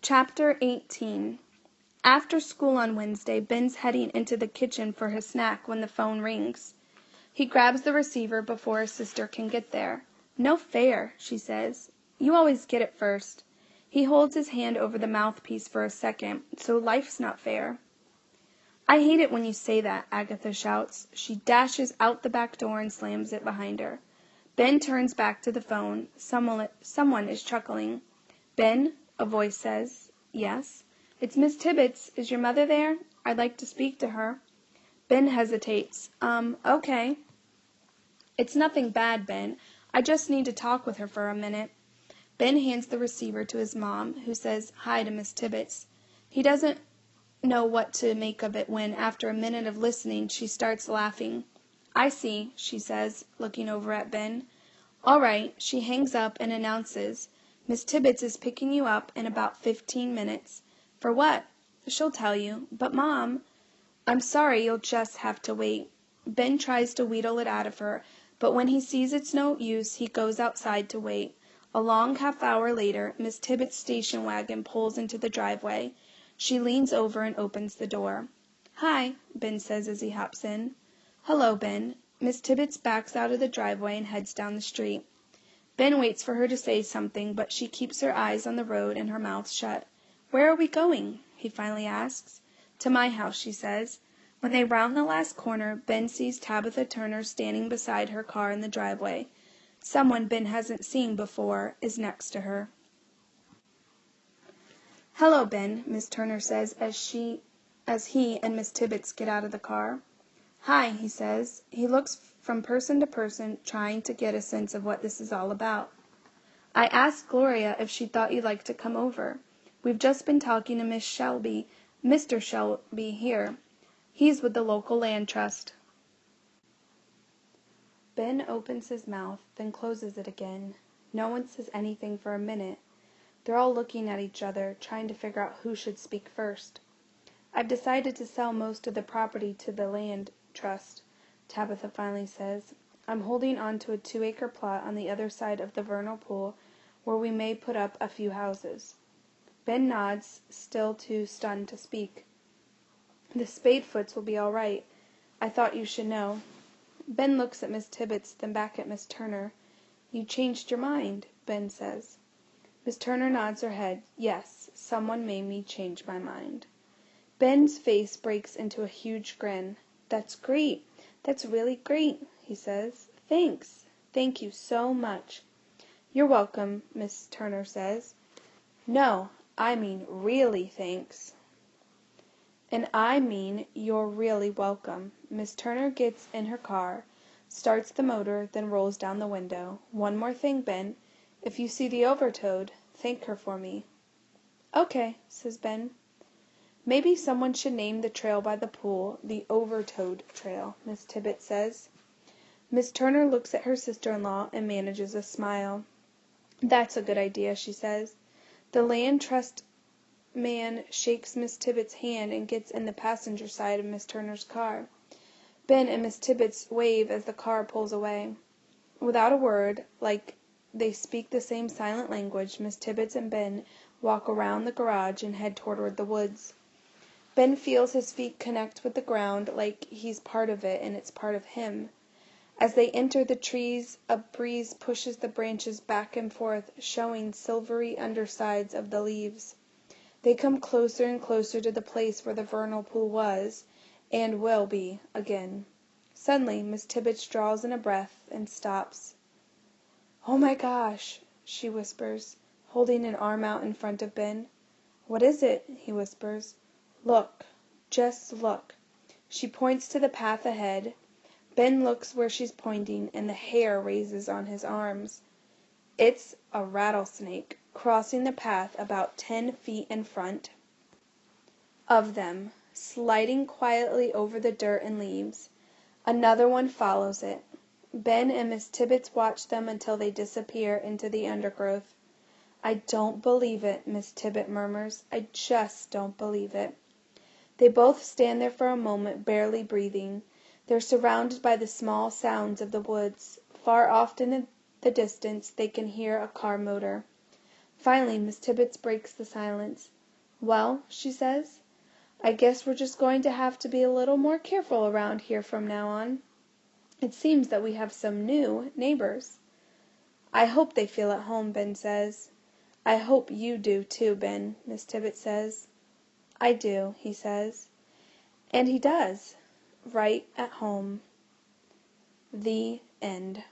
Chapter 18. After school on Wednesday, Ben's heading into the kitchen for his snack when the phone rings. He grabs the receiver before his sister can get there. "No fair," she says. "You always get it first." He holds his hand over the mouthpiece for a second, so life's not fair. "I hate it when you say that," Agatha shouts. She dashes out the back door and slams it behind her. Ben turns back to the phone. Someone is chuckling. "Ben," a voice says. "Yes." "It's Miss Tibbets. Is your mother there? I'd like to speak to her." Ben hesitates. Okay." "It's nothing bad, Ben. I just need to talk with her for a minute." Ben hands the receiver to his mom, who says hi to Miss Tibbets. He doesn't know what to make of it when, after a minute of listening, she starts laughing. "I see," she says, looking over at Ben. "All right." She hangs up and announces, "Miss Tibbets is picking you up in about 15 minutes. "For what?" "She'll tell you." "But, Mom—" "I'm sorry, you'll just have to wait." Ben tries to wheedle it out of her, but when he sees it's no use, he goes outside to wait. A long half-hour later, Miss Tibbets' station wagon pulls into the driveway. She leans over and opens the door. "Hi," Ben says as he hops in. "Hello, Ben." Miss Tibbets backs out of the driveway and heads down the street. Ben waits for her to say something, but she keeps her eyes on the road and her mouth shut. "Where are we going?" he finally asks. "To my house," she says. When they round the last corner, Ben sees Tabitha Turner standing beside her car in the driveway. Someone Ben hasn't seen before is next to her. "Hello, Ben," Miss Turner says as he and Miss Tibbets get out of the car. "Hi," he says. He looks from person to person, trying to get a sense of what this is all about. "I asked Gloria if she thought you'd like to come over. We've just been talking to Mr. Shelby here. He's with the local land trust." Ben opens his mouth, then closes it again. No one says anything for a minute. They're all looking at each other, trying to figure out who should speak first. "I've decided to sell most of the property to the land trust," Tabitha finally says. "I'm holding on to a 2-acre plot on the other side of the vernal pool where we may put up a few houses." Ben nods, still too stunned to speak. "The Spadefoots will be all right. I thought you should know." Ben looks at Miss Tibbets, then back at Miss Turner. "You changed your mind," Ben says. Miss Turner nods her head. "Yes, someone made me change my mind." Ben's face breaks into a huge grin. "That's great. That's really great," he says. "Thanks. Thank you so much." "You're welcome," Miss Turner says. "No, I mean really thanks." "And I mean you're really welcome." Miss Turner gets in her car, starts the motor, then rolls down the window. "One more thing, Ben. If you see the Overtoad, thank her for me." "Okay," says Ben. "Maybe someone should name the trail by the pool the Overtoad Trail," Miss Tibbets says. Miss Turner looks at her sister-in-law and manages a smile. "That's a good idea," she says. The land trust man shakes Miss Tibbets' hand and gets in the passenger side of Miss Turner's car. Ben and Miss Tibbets wave as the car pulls away. Without a word, like they speak the same silent language, Miss Tibbets and Ben walk around the garage and head toward the woods. Ben feels his feet connect with the ground like he's part of it and it's part of him. As they enter the trees, a breeze pushes the branches back and forth, showing silvery undersides of the leaves. They come closer and closer to the place where the vernal pool was, and will be, again. Suddenly, Miss Tibbets draws in a breath and stops. "Oh my gosh," she whispers, holding an arm out in front of Ben. "What is it?" he whispers. "Look. Just look." She points to the path ahead. Ben looks where she's pointing, and the hair raises on his arms. It's a rattlesnake, crossing the path about 10 feet in front of them, sliding quietly over the dirt and leaves. Another one follows it. Ben and Miss Tibbets watch them until they disappear into the undergrowth. "I don't believe it," Miss Tibbet murmurs. "I just don't believe it." They both stand there for a moment, barely breathing. They're surrounded by the small sounds of the woods. Far off in the distance they can hear a car motor. Finally Miss Tibbets breaks the silence. "Well," she says, "I guess we're just going to have to be a little more careful around here from now on. It seems that we have some new neighbors." "I hope they feel at home," Ben says. "I hope you do too, Ben," Miss Tippet says. "I do," he says. And he does. Right at home. The end.